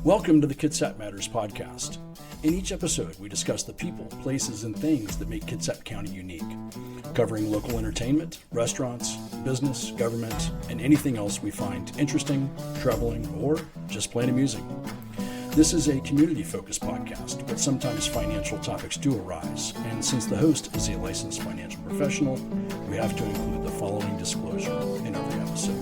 Welcome to the Kitsap Matters podcast. In each episode, we discuss the people, places, and things that make Kitsap County unique, covering local entertainment, restaurants, business, government, and anything else we find interesting, troubling, or just plain amusing. This is a community-focused podcast, but sometimes financial topics do arise, and since the host is a licensed financial professional, we have to include the following disclosure in every episode.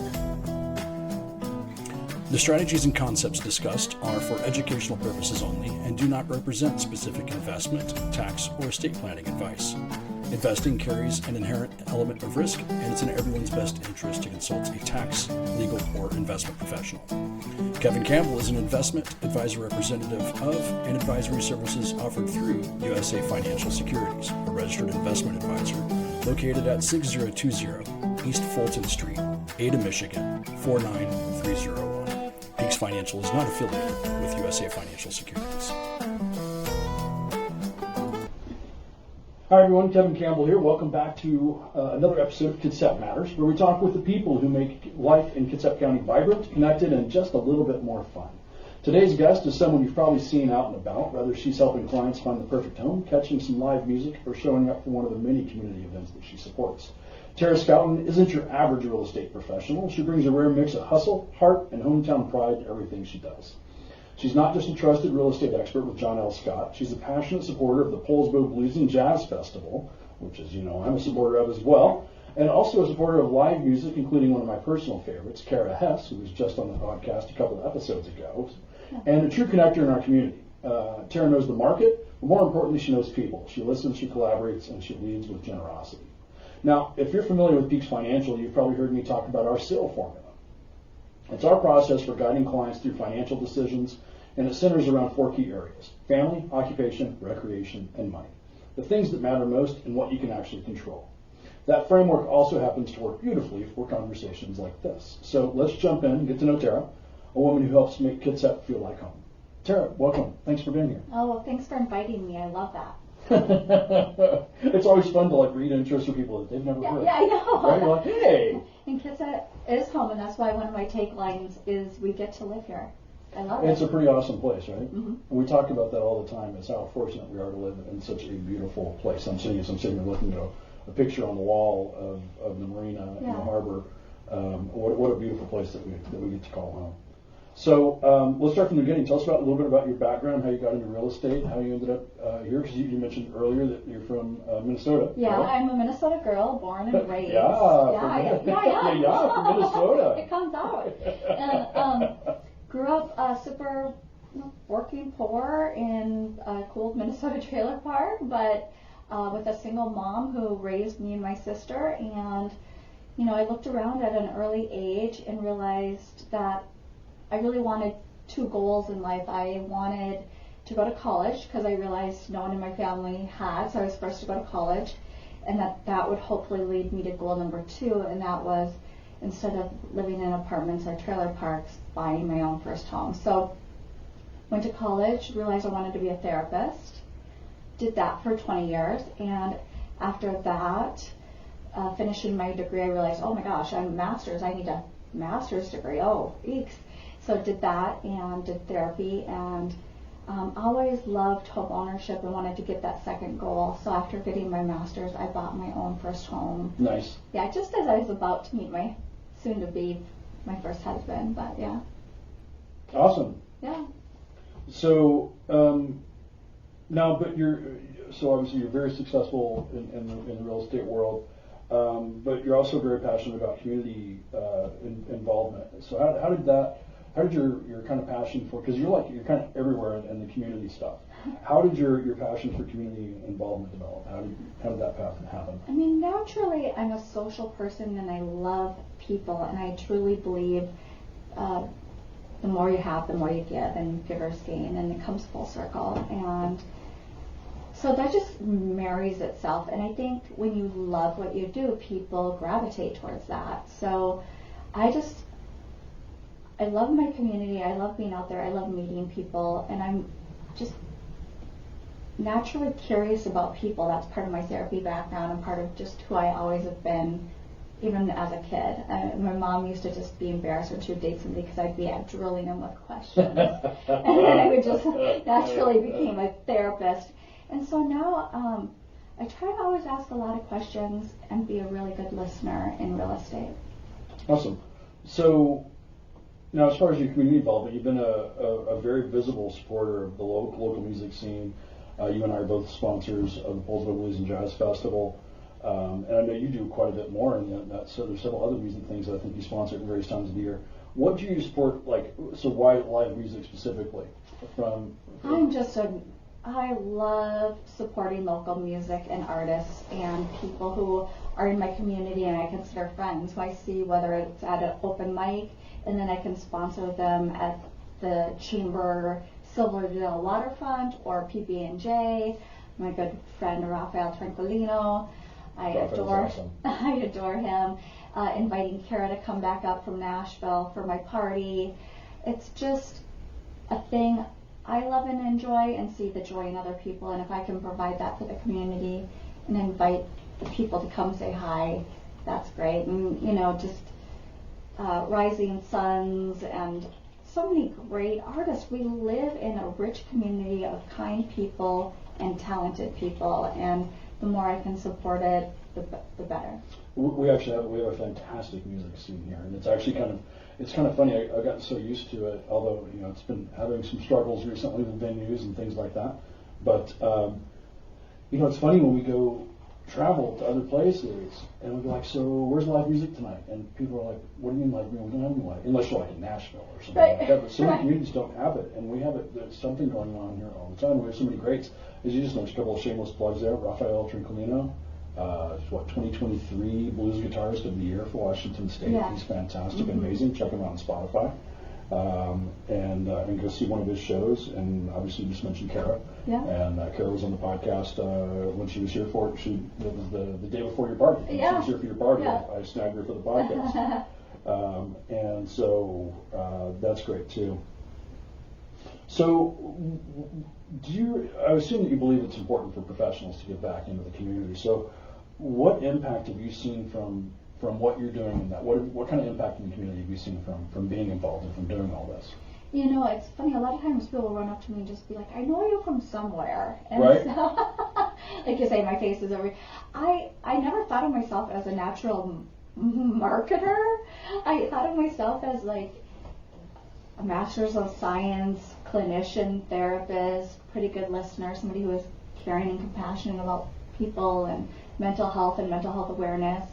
The strategies and concepts discussed are for educational purposes only and do not represent specific investment, tax, or estate planning advice. Investing carries an inherent element of risk, and it's in everyone's best interest to consult a tax, legal, or investment professional. Kevin Campbell is an investment advisor representative of and advisory services offered through USA Financial Securities, a registered investment advisor located at 6020 East Fulton Street, Ada, Michigan, 49301. Peaks Financial is not affiliated with USA Financial Securities. Hi everyone, Kevin Campbell here. Welcome back to another episode of Kitsap Matters, where we talk with the people who make life in Kitsap County vibrant, connected, and just a little bit more fun. Today's guest is someone you've probably seen out and about, whether she's helping clients find the perfect home, catching some live music, or showing up for one of the many community events that she supports. Tara Scouten isn't your average real estate professional. She brings a rare mix of hustle, heart, and hometown pride to everything she does. She's not just a trusted real estate expert with John L. Scott. She's a passionate supporter of the Poulsbo Blues and Jazz Festival, which, as you know, I'm a supporter of as well, and also a supporter of live music, including one of my personal favorites, Kara Hess, who was just on the podcast a couple of episodes ago, and a true connector in our community. Tara knows the market, but more importantly, she knows people. She listens, she collaborates, and she leads with generosity. Now, if you're familiar with Peaks Financial, you've probably heard me talk about our SAIL formula. It's our process for guiding clients through financial decisions, and it centers around four key areas: family, occupation, recreation, and money. The things that matter most and what you can actually control. That framework also happens to work beautifully for conversations like this. So let's jump in and get to know Tara, a woman who helps make Kitsap feel like home. Tara, welcome. Thanks for being here. Oh, well, thanks for inviting me. I love that. It's always fun to read interests for people that they've never heard. Yeah, I know. Right? You're like, hey. And Kitsap is home, and that's why one of my taglines is "We get to live here." I love it. It's a pretty awesome place, right? Mm-hmm. And we talk about that all the time, is how fortunate we are to live in such a beautiful place. I'm sitting here looking at a picture on the wall of the marina in the harbor. What a beautiful place that we get to call home. So let's start from the beginning. Tell us a little bit about your background, how you got into real estate, how you ended up here, because you mentioned earlier that you're from Minnesota. Yeah, right? I'm a Minnesota girl, born and raised. From Minnesota. It comes out. And grew up super working poor in a cold Minnesota trailer park, but with a single mom who raised me and my sister. And, I looked around at an early age and realized that I really wanted two goals in life. I wanted to go to college because I realized no one in my family had, so I was forced to go to college, and that would hopefully lead me to goal number two, and that was, instead of living in apartments or trailer parks, buying my own first home. So went to college, realized I wanted to be a therapist, did that for 20 years, and after that, finishing my degree, I realized, oh my gosh, I'm a master's, I need a master's degree, oh, eeks. So did that and did therapy, and always loved home ownership and wanted to get that second goal. So after getting my master's, I bought my own first home. Nice. Yeah, just as I was about to meet my soon-to-be, my first husband, but yeah. Awesome. Yeah. So now, but so obviously you're very successful in the real estate world, but you're also very passionate about community involvement. So how did your kind of passion for, because you're kind of everywhere in the community stuff. How did your passion for community involvement develop? How did that path happen? I mean, naturally, I'm a social person and I love people, and I truly believe the more you have, the more you give, and givers gain, and it comes full circle. And so that just marries itself. And I think when you love what you do, people gravitate towards that. So I love my community. I love being out there. I love meeting people, and I'm just naturally curious about people. That's part of my therapy background and part of just who I always have been even as a kid. My mom used to just be embarrassed when she would date somebody because I'd be drilling them with questions. And then I would just naturally became a therapist. And so now I try to always ask a lot of questions and be a really good listener in real estate. Awesome. So now, as far as your community involvement, you've been a very visible supporter of the local music scene. You and I are both sponsors of the Poulsbo Blues and Jazz Festival. And I know you do quite a bit more, and so there's several other music things that I think you sponsor at various times of the year. What do you support, so why live music specifically? I love supporting local music and artists and people who are in my community and I consider friends, who I see whether it's at an open mic, and then I can sponsor them at the Chamber Silverdale Waterfront or PB&J. My good friend Rafael Tranquilino. I adore him. Inviting Kara to come back up from Nashville for my party. It's just a thing I love and enjoy, and see the joy in other people. And if I can provide that for the community and invite people to come say hi, that's great. And just Rising Suns and so many great artists. We live in a rich community of kind people and talented people, and the more I can support it, the better. We have a fantastic music scene here, and it's actually kind of funny. I got so used to it, although it's been having some struggles recently with venues and things like that. But it's funny when we go travel to other places, and we'll be like, "So where's live music tonight?" And people are like, "What do you mean live music? We don't have any live, unless you're like in Nashville or something like that." But so many communities don't have it, and we have it. There's something going on here all the time. We have so many greats. As you just mentioned, a couple of shameless plugs there. Rafael Tranquilino. 2023 Blues Guitarist of the Year for Washington State. Yeah. He's fantastic, amazing. Check him out on Spotify, and go see one of his shows. And obviously, you just mentioned Kara. Yeah. And Kara was on the podcast when she was here for it. It was the day before your party. Yeah. She was here for your party. Yeah. I snagged her for the podcast, and so that's great too. So, I assume that you believe it's important for professionals to get back into the community. So, what impact have you seen from what you're doing in that? What kind of impact in the community have you seen from being involved and from doing all this? It's funny. A lot of times people will run up to me and just be like, "I know you from somewhere." And right. So, like you say, my face is over. I never thought of myself as a natural marketer. I thought of myself as like a master's of science, clinician, therapist, pretty good listener, somebody who is caring and compassionate about people and mental health awareness,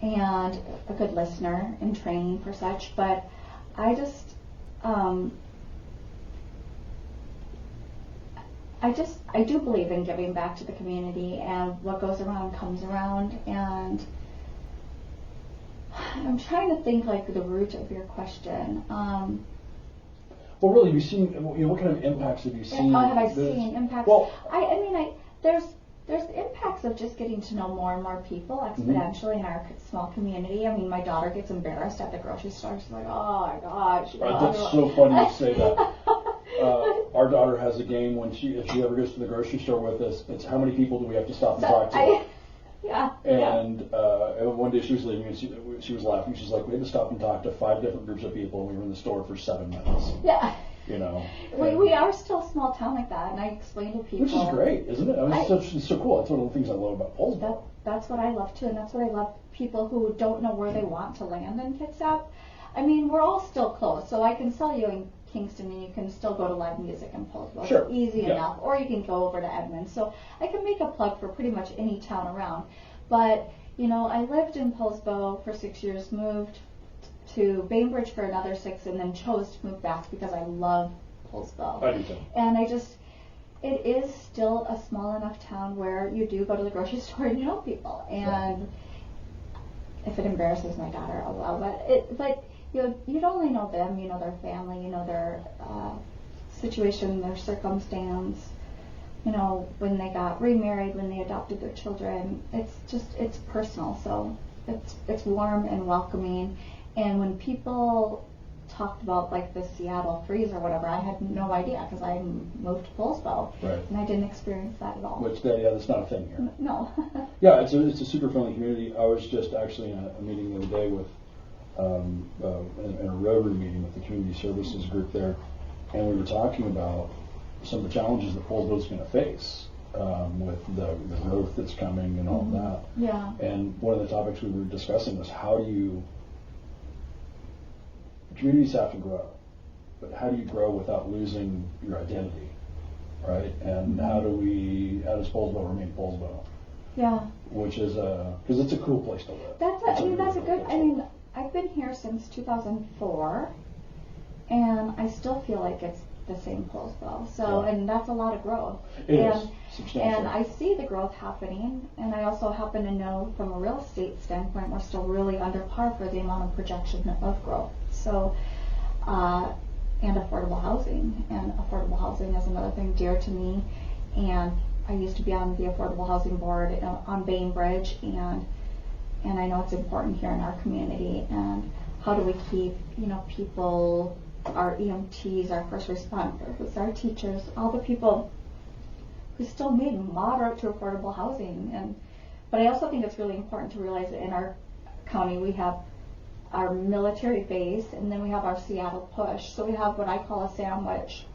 and a good listener in training for such. But I just I do believe in giving back to the community, and what goes around comes around. And I'm trying to think like the root of your question. Well, really, you've seen, what kind of impacts have you seen? How have I seen impacts? Well, there's the impacts of just getting to know more and more people exponentially in our small community. I mean, my daughter gets embarrassed at the grocery store. She's like, "Oh my gosh." That's so funny you say that. Our daughter has a game if she ever goes to the grocery store with us, it's how many people do we have to stop and talk to? Yeah. And one day she was leaving and she was laughing. She's like, "We had to stop and talk to 5 different groups of people, and we were in the store for 7 minutes." Yeah. We are still a small town like that, and I explain to people. Which is great, isn't it? I mean, it's so cool. That's one of the things I love about Poulsbo. That's what I love too, and that's what I love. People who don't know where they want to land in Kitsap. I mean, we're all still close, so I can sell you in Kingston, and you can still go to live music in Poulsbo. Sure. It's easy enough, or you can go over to Edmonds. So I can make a plug for pretty much any town around. But I lived in Poulsbo for 6 years, moved to Bainbridge for another 6, and then chose to move back because I love Poulsbo. I do too. And it is still a small enough town where you do go to the grocery store and you know people. And if it embarrasses my daughter, oh well. But you'd only know them, you know their family, you know their situation, their circumstance. When they got remarried, when they adopted their children, it's personal. So it's warm and welcoming. And when people talked about like the Seattle freeze or whatever, I had no idea because I moved to Poulsbo, Right. and I didn't experience that at all. Which, that's not a thing here. No. Yeah, it's a super friendly community. I was just actually in a meeting the other day with, in a Rotary meeting with the community services group there, and we were talking about some of the challenges that Poulsbo is going to face with the growth that's coming and all of that. Yeah. And one of the topics we were discussing was communities have to grow, but how do you grow without losing your identity, right? And how does Poulsbo remain Poulsbo? Yeah. Which is because it's a cool place to live. I've been here since 2004, and I still feel like it's the same Poulsbo. So, Yeah. and that's a lot of growth. It is substantial. And I see the growth happening, and I also happen to know from a real estate standpoint, we're still really under par for the amount of projection of growth. So, and affordable housing. And affordable housing is another thing dear to me. And I used to be on the affordable housing board on Bainbridge, and I know it's important here in our community. And how do we keep, people, our EMTs, our first responders, our teachers, all the people who still need moderate to affordable housing. But I also think it's really important to realize that in our county we have our military base, and then we have our Seattle push. So we have what I call a sandwich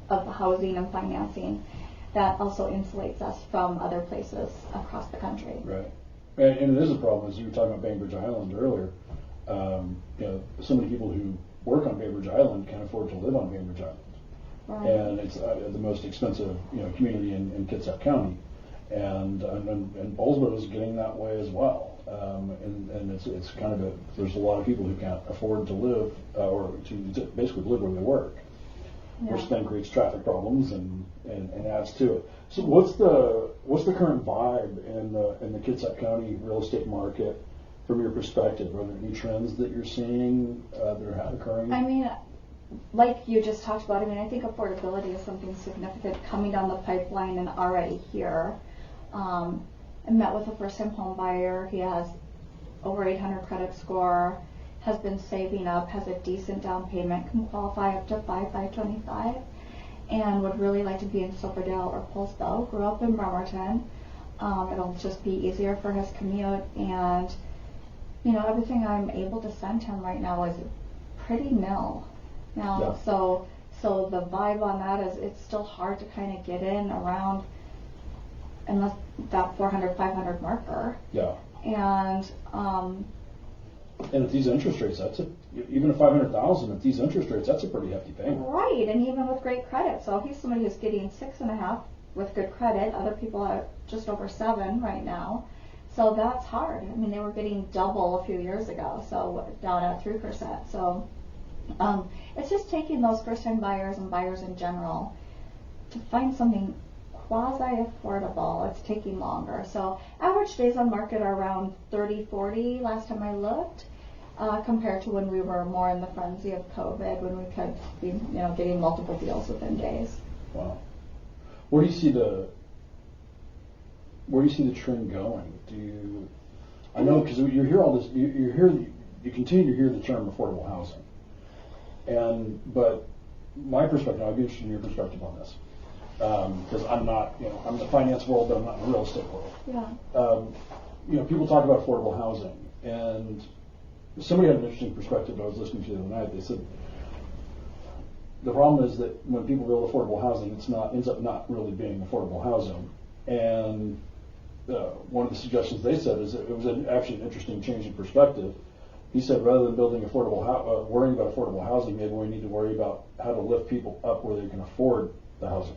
of housing and financing that also insulates us from other places across the country. Right. And it is a problem, as you were talking about Bainbridge Island earlier. So many people who work on Bainbridge Island can't afford to live on Bainbridge Island. Right. And it's the most expensive community in Kitsap County. And Poulsbo is getting that way as well. And it's kind of there's a lot of people who can't afford to live or to basically live where they work. Yeah. Which then creates traffic problems and adds to it. So what's the current vibe in the Kitsap County real estate market from your perspective? Are there any trends that you're seeing that are occurring? I mean, like you just talked about, I think affordability is something significant coming down the pipeline and already here. I met with a first-time home buyer. He has over 800 credit score, has been saving up, has a decent down payment, can qualify up to 525, and would really like to be in Silverdale or Poulsbo. Grew up in Bremerton. It'll just be easier for his commute, and everything I'm able to send him right now is pretty nil. Now, Yeah. so the vibe on that is it's still hard to kind of get in around unless that 400, 500 marker. Yeah. And at these interest rates, even at 500,000 at these interest rates, that's a pretty hefty payment. right, and even with great credit. So he's somebody who's getting 6.5 with good credit. Other people are just over 7 right now. So that's hard. They were getting double a few years ago, so down at 3%. So it's just taking those first-time buyers and buyers in general to find something quasi-affordable. It's taking longer. So average days on market are around 30, 40 last time I looked, compared to when we were more in the frenzy of COVID, when we could be, getting multiple deals within days. Wow. Where do you see the trend going? I know because you hear all this, you continue to hear the term affordable housing, but my perspective, I'd be interested in your perspective on this. Because I'm not, I'm in the finance world, but I'm not in the real estate world. Yeah. People talk about affordable housing, and somebody had an interesting perspective I was listening to the other night. They said the problem is that when people build affordable housing, ends up not really being affordable housing. And one of the suggestions they said is that it was actually an interesting change in perspective. He said rather than worrying about affordable housing, maybe we need to worry about how to lift people up where they can afford the housing.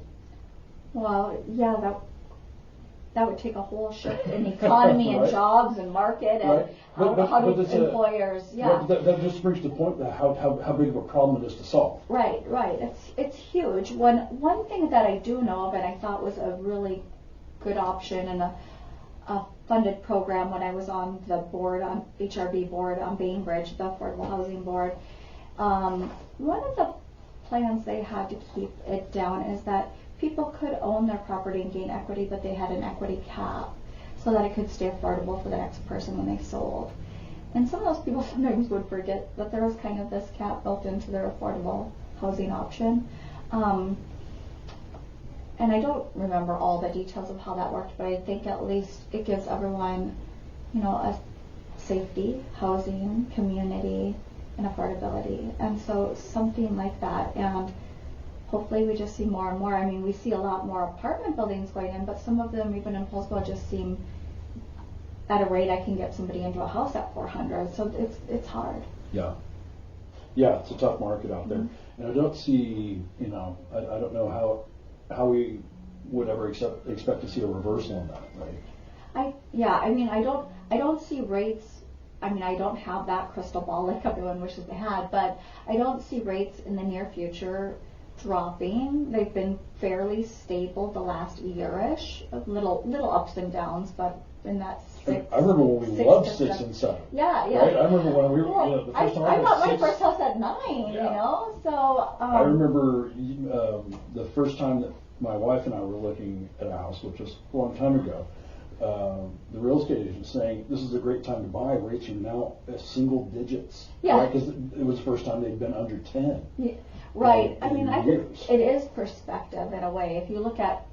Well, yeah, that would take a whole shift in economy and Right. jobs and market and Right. how do employers, yeah. That just brings to the point that how big of a problem it is to solve. Right. It's huge. One thing that I do know of and I thought was a really good option and a funded program when I was on the board, on HRB board on Bainbridge, the Affordable Housing Board. One of the plans they had to keep it down is that people could own their property and gain equity, but they had an equity cap so that it could stay affordable for the next person when they sold. And some of those people sometimes would forget that there was kind of this cap built into their affordable housing option. And I don't remember all the details of how that worked, but I think at least it gives everyone, a safety, housing, community, and affordability. And so something like that. And hopefully we just see more and more. I mean, we see a lot more apartment buildings going in, but some of them, even in Poulsbo, just seem at a rate I can get somebody into a house at 400. So it's hard. Yeah. Yeah, it's a tough market out there. And I don't see, I don't know how we would ever expect to see a reversal in that, right? I don't see rates. I mean, I don't have that crystal ball like everyone wishes they had, but I don't see rates in the near future dropping. They've been fairly stable the last year-ish, little ups and downs, but in that I remember when we loved 6 and 7. Yeah. Right? I remember when we were the first time I bought my 6. first house at 9. So I remember the first time that my wife and I were looking at a house, which was a long time ago. The real estate agent saying this is a great time to buy. Rates are now single digits. Yeah. Because it was the first time they'd been under 10. Yeah. Right. I mean, I think years. it is perspective in a way. If you look at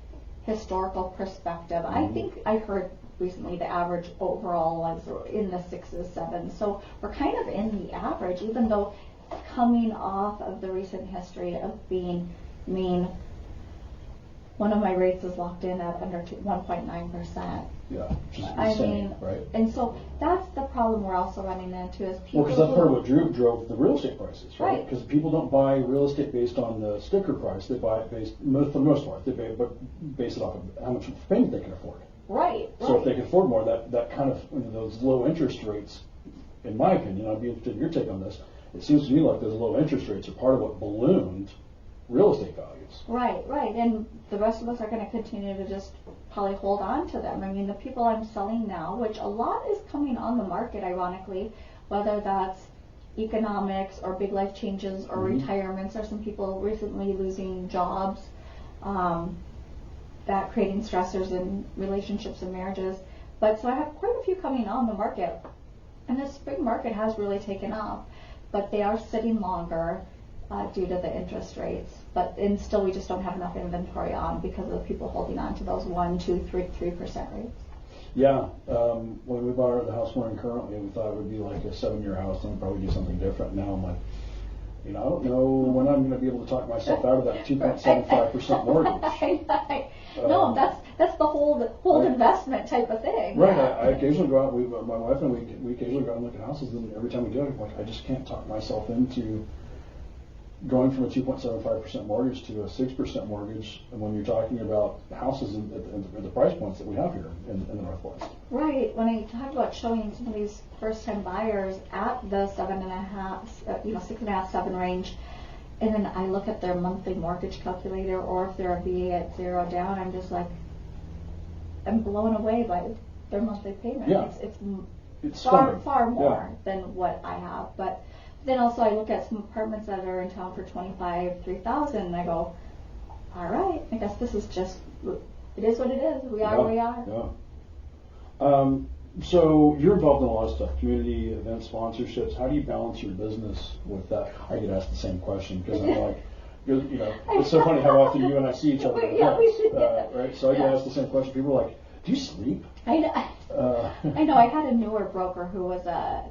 historical perspective, I think I heard recently the average overall was in the 6s, 7s. So we're kind of in the average, even though coming off of the recent history of being mean. One of my rates is locked in at under 1.9%. Yeah, which is insane, right? And so that's the problem we're also running into is people. Well, because that's part of what drove the real estate prices, right? Right. Because people don't buy real estate based on the sticker price; they buy it based, for the most part, base it off of how much payment they can afford. Right. So if they can afford more, that kind of those low interest rates, in my opinion, I'd be interested in your take on this. It seems to me like those low interest rates are part of what ballooned real estate values. Right, and the rest of us are going to continue to just probably hold on to them. I mean, the people I'm selling now, which a lot is coming on the market, ironically, whether that's economics or big life changes or retirements, or some people recently losing jobs, that creating stressors in relationships and marriages. But so I have quite a few coming on the market, and the spring market has really taken off, but they are sitting longer due to the interest rates. And still we just don't have enough inventory on because of the people holding on to those 1%, 2%, 3% rates. Yeah, when we bought the house we're in currently, we thought it would be like a 7-year house, and we'd probably do something different. Now I'm like, I don't know when I'm going to be able to talk myself out of that 2.75% mortgage. No, that's the whole investment type of thing. Right. I occasionally go out. My wife and we occasionally go out and look at houses, and every time we do, I'm like, I just can't talk myself into going from a 2.75% mortgage to a 6% mortgage, and when you're talking about houses at the price points that we have here in the Northwest. Right. When I talk about showing some of these first-time buyers at the 7.5, 6.5, 7 range, and then I look at their monthly mortgage calculator, or if they're a VA at 0 down, I'm just like, I'm blown away by their monthly payment. Yeah. It's far more than what I have, but. Then also I look at some apartments that are in town for $25,000, $3,000, and I go, all right, I guess this is just, it is what it is. We are where we are. Yeah. So you're involved in a lot of stuff, community events, sponsorships. How do you balance your business with that? I get asked the same question because I'm like, it's so funny how often you and I see each other at events, right? So I get asked the same question. People are like, do you sleep? I know. I know. I had a newer broker who was an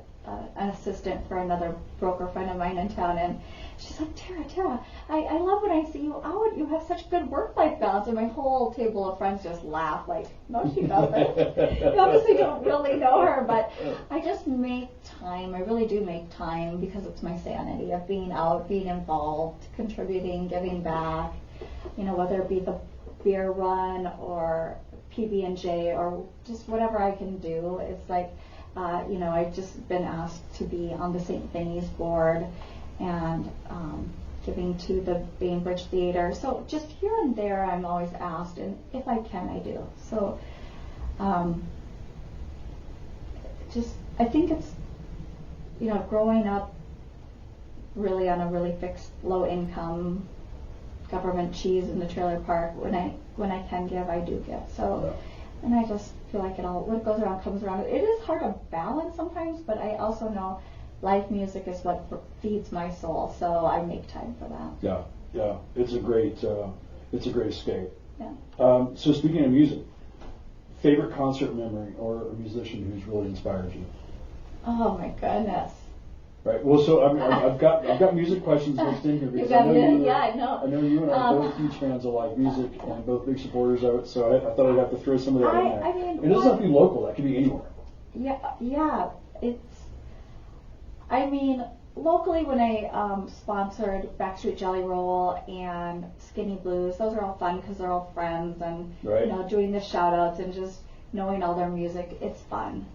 assistant for another broker friend of mine in town, and she's like, Tara, I love when I see you out. You have such good work-life balance. And my whole table of friends just laugh like, no, she doesn't. You obviously don't really know her, but I just make time. I really do make time because it's my sanity of being out, being involved, contributing, giving back, whether it be the beer run or PB&J or just whatever I can do. It's like, I've just been asked to be on the St. Fanny's board and giving to the Bainbridge Theater. So just here and there I'm always asked, and if I can, I do. So I think it's, growing up really on a really fixed low income government cheese in the trailer park, when I can give, I do give. So, and I just feel like what goes around comes around. It is hard to balance sometimes, but I also know live music is what feeds my soul, so I make time for that. Yeah, it's a great escape. Yeah. So speaking of music, favorite concert memory or a musician who's really inspired you? Oh my goodness. Right. Well, so I've got music questions mixed in here because I know you and I are both huge fans of live music and both big supporters of it. So I thought I'd have to throw some of that in there. I mean, it doesn't have to be local. That could be anywhere. Yeah. Locally when I sponsored Backstreet Jelly Roll and Skinny Blues, those are all fun because they're all friends and right. Doing the shout outs and just knowing all their music, it's fun.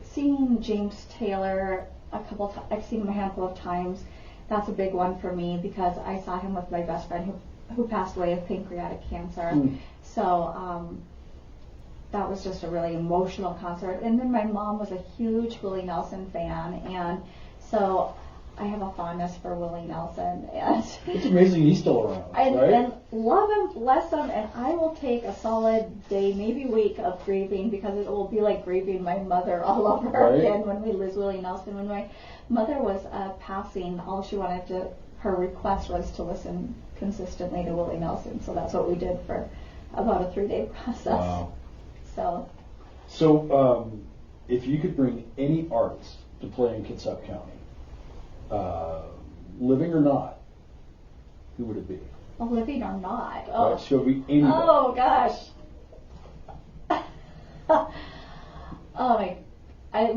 Seeing James Taylor I've seen him a handful of times. That's a big one for me because I saw him with my best friend who passed away of pancreatic cancer. So that was just a really emotional concert. And then my mom was a huge Willie Nelson fan, and so I have a fondness for Willie Nelson. And it's amazing he's still around, right? And love him, bless him, and I will take a solid day, maybe week of grieving because it will be like grieving my mother all over again when we lose Willie Nelson. When my mother was passing, all she wanted her request was to listen consistently to Willie Nelson. So that's what we did for about a 3-day process. Wow. So if you could bring any artist to play in Kitsap County, living or not, who would it be? Well, living or not. Oh, right, so it would be anybody. Oh gosh.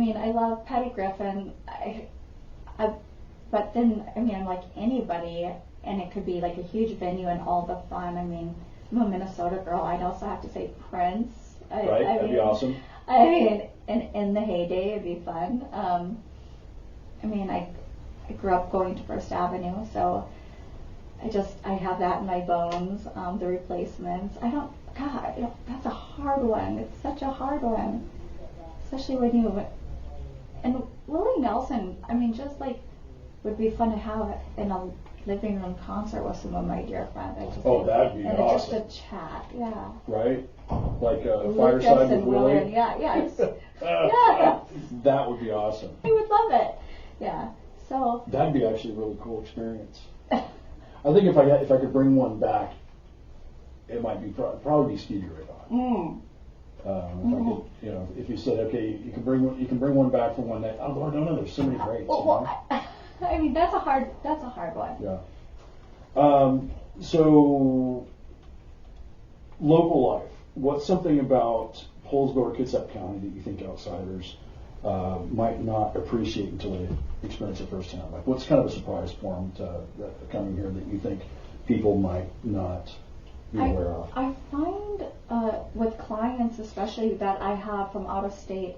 I love Patty Griffin. But then I'm like anybody, and it could be like a huge venue and all the fun. I'm a Minnesota girl. I'd also have to say Prince. That'd be awesome. In the heyday, it'd be fun. I grew up going to First Avenue, so I have that in my bones. The Replacements. That's a hard one. It's such a hard one, especially when and Willie Nelson. Would be fun to have in a living room concert with some of my dear friends. That'd be awesome. And just a chat, yeah. Right? Like a Lucas fireside with and Willie? Yeah. That would be awesome. I would love it. Yeah. So that'd be actually a really cool experience. I think if I could bring one back, it might be probably be Stevie Ray Vaughan. If you said, okay, you can bring one back for one night. Oh Lord, no, there's so many greats. That's a hard one. Yeah. So local life. What's something about Poulsbo or Kitsap County that you think outsiders might not appreciate until they experience it firsthand? Like, what's kind of a surprise for them coming here that you think people might not be aware of? I find with clients, especially that I have from out of state,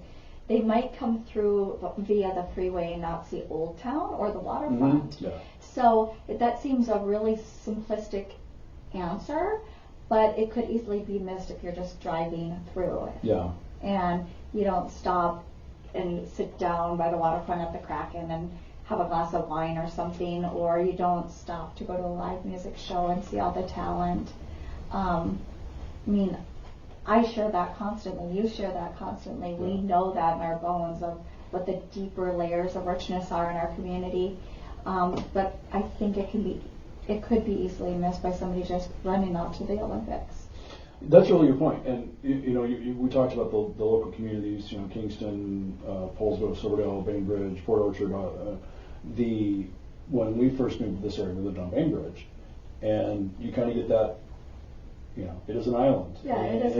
they might come through via the freeway and not see Old Town or the waterfront. Mm-hmm. Yeah. So that seems a really simplistic answer, but it could easily be missed if you're just driving through it. Yeah. And you don't stop and sit down by the waterfront at the Kraken and have a glass of wine or something, or you don't stop to go to a live music show and see all the talent. I share that constantly. You share that constantly. Yeah. We know that in our bones of what the deeper layers of richness are in our community. But I think it could be easily missed by somebody just running out to the Olympics. That's really your point. And we talked about the local communities. Kingston, Poulsbo, Silverdale, Bainbridge, Port Orchard. When we first moved to this area, we lived on Bainbridge, and you kind of get that. It is an island. Yeah, it is.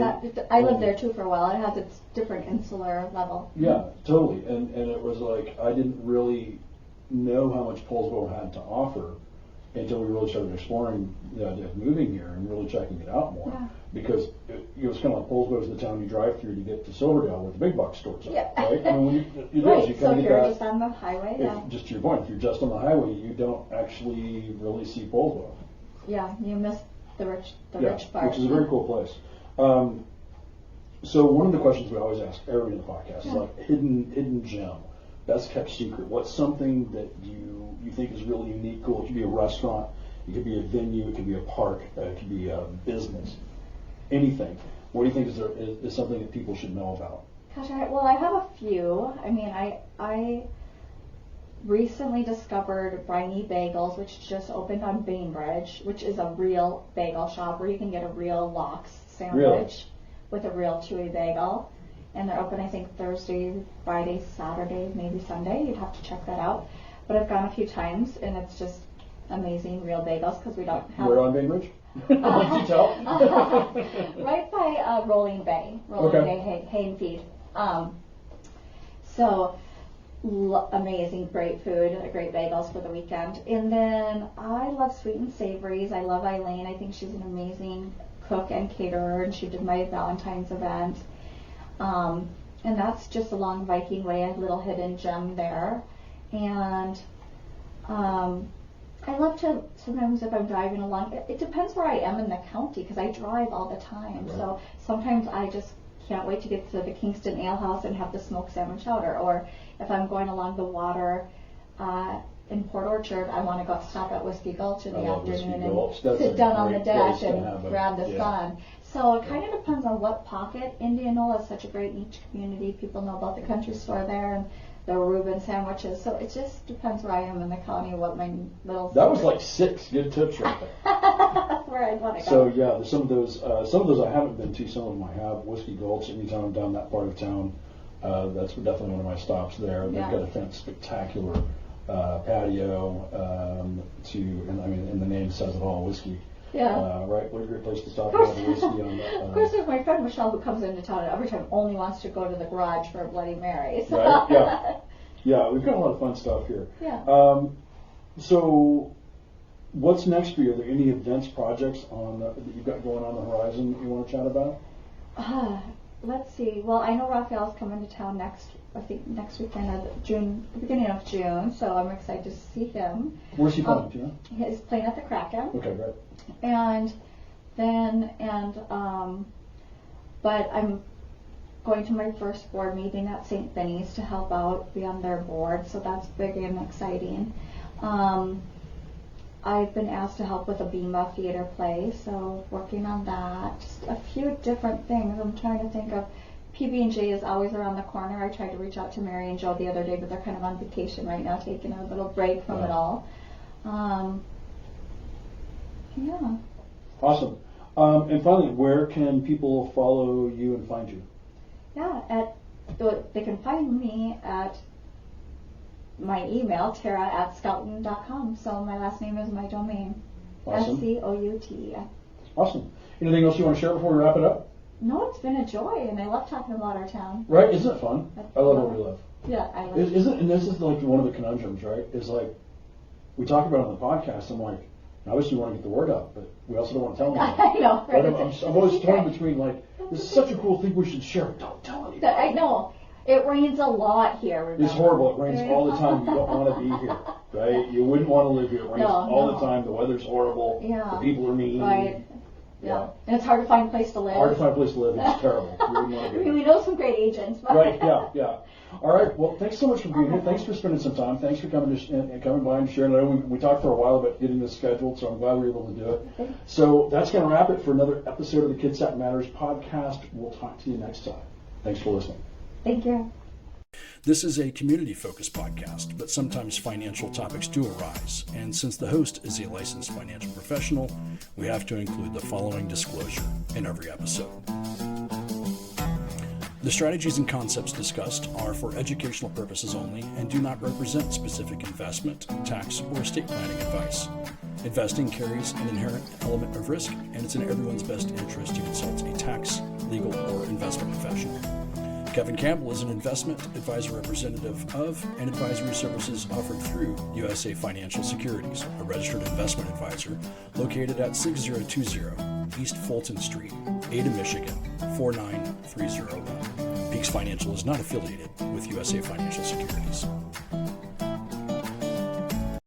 I lived there too for a while. It has its different insular level. Yeah, totally. And it was like I didn't really know how much Poulsbo had to offer until we really started exploring the idea of moving here and really checking it out more. Yeah. Because it was kind of like Poulsbo is the town you drive through to get to Silverdale where the big box stores are. Yeah. Right? Right. You so if you're just on the highway. Just to your point, if you're just on the highway, you don't actually really see Poulsbo. Yeah, you miss the rich part. Which is a very cool place. So one of the questions we always ask every in the podcast is like hidden gem, best kept secret. What's something that you think is really unique, cool? It could be a restaurant, It could be a venue, it could be a park, it could be a business, anything. What do you think is something that people should know about? Gosh, I have a few. I mean, I recently discovered Briny Bagels, which just opened on Bainbridge, which is a real bagel shop where you can get a real lox sandwich with a real chewy bagel. And they're open, I think, Thursday, Friday, Saturday, maybe Sunday. You'd have to check that out. But I've gone a few times, and it's just amazing real bagels because we don't have... Where on Bainbridge? Can you tell? Right by Rolling Bay, Hay and Feed. Amazing, great food, great bagels for the weekend. And then I love sweet and savories. I love Eileen. I think she's an amazing cook and caterer, and she did my Valentine's event. And that's just along Viking Way, a little hidden gem there. And I love to, sometimes if I'm driving along, it depends where I am in the county, because I drive all the time. Right. So sometimes I just can't wait to get to the Kingston Ale House and have the smoked salmon chowder. Or if I'm going along the water in Port Orchard, I want to go stop at Whiskey Gulch in the afternoon and sit down on the deck and grab the sun. So it kind of depends on what pocket. Indianola is such a great niche community. People know about the country store there and the Reuben sandwiches. So it just depends where I am in the county, what my little... That was like 6 good tips right there. That's where I'd want to go. So yeah, there's some of those I haven't been to. Some of them I have. Whiskey Gulch, anytime I'm down that part of town, that's definitely one of my stops there. They've got a spectacular patio, and the name says it all, whiskey. Yeah. Right? What a great place to stop and have a whiskey on that. Of course, there's my friend Michelle who comes into town and every time only wants to go to the garage for a Bloody Mary. So. Right? Yeah. Yeah, we've got a lot of fun stuff here. Yeah. So, what's next for you? Are there any events, projects that you've got going on the horizon that you want to chat about? Let's see. Well, I know Raphael's coming to town next weekend of June, the beginning of June, so I'm excited to see him. Where's he playing, do you know? He's playing at the Kraken. Okay, great. But I'm going to my first board meeting at St. Benny's to help out, be on their board, so that's big and exciting. I've been asked to help with a Bima theater play, so working on that. Just a few different things. I'm trying to think of. PB&J is always around the corner. I tried to reach out to Mary and Joe the other day, but they're kind of on vacation right now, taking a little break from it all. Yeah. Awesome. And finally, where can people follow you and find you? Yeah, they can find me at my email, tara@scouten.com. So my last name is my domain. Awesome. SCOUTEN. Awesome. Anything else you want to share before we wrap it up? No, it's been a joy, and I love talking about our town. Right? Isn't it fun? I love where we live. Yeah, I love it. And this is like one of the conundrums, right? Is like, we talk about it on the podcast, I'm like, obviously we want to get the word out, but we also don't want to tell anyone. I know, right? I'm always torn between like, this is such a cool thing, we should share it. Don't tell anyone. I know. It rains a lot here, remember? It's horrible. It rains all the time. You don't want to be here, right? You wouldn't want to live here. It rains all the time. The weather's horrible. Yeah. The people are mean. Right. Yeah. And it's hard to find a place to live. Hard to find a place to live. It's terrible. You wouldn't want to be here. We know some great agents. But right, yeah. All right, well, thanks so much for being here. Thanks for spending some time. Thanks for coming by and sharing. I know we talked for a while about getting this scheduled, so I'm glad we were able to do it. Okay. So that's going to wrap it for another episode of the Kitsap Matters podcast. We'll talk to you next time. Thanks for listening. Thank you. This is a community-focused podcast, but sometimes financial topics do arise, and since the host is a licensed financial professional, we have to include the following disclosure in every episode. The strategies and concepts discussed are for educational purposes only and do not represent specific investment, tax, or estate planning advice. Investing carries an inherent element of risk, and it's in everyone's best interest to consult a tax, legal, or investment professional. Kevin Campbell is an investment advisor representative of and advisory services offered through USA Financial Securities, a registered investment advisor located at 6020 East Fulton Street, Ada, Michigan, 49301. Peaks Financial is not affiliated with USA Financial Securities.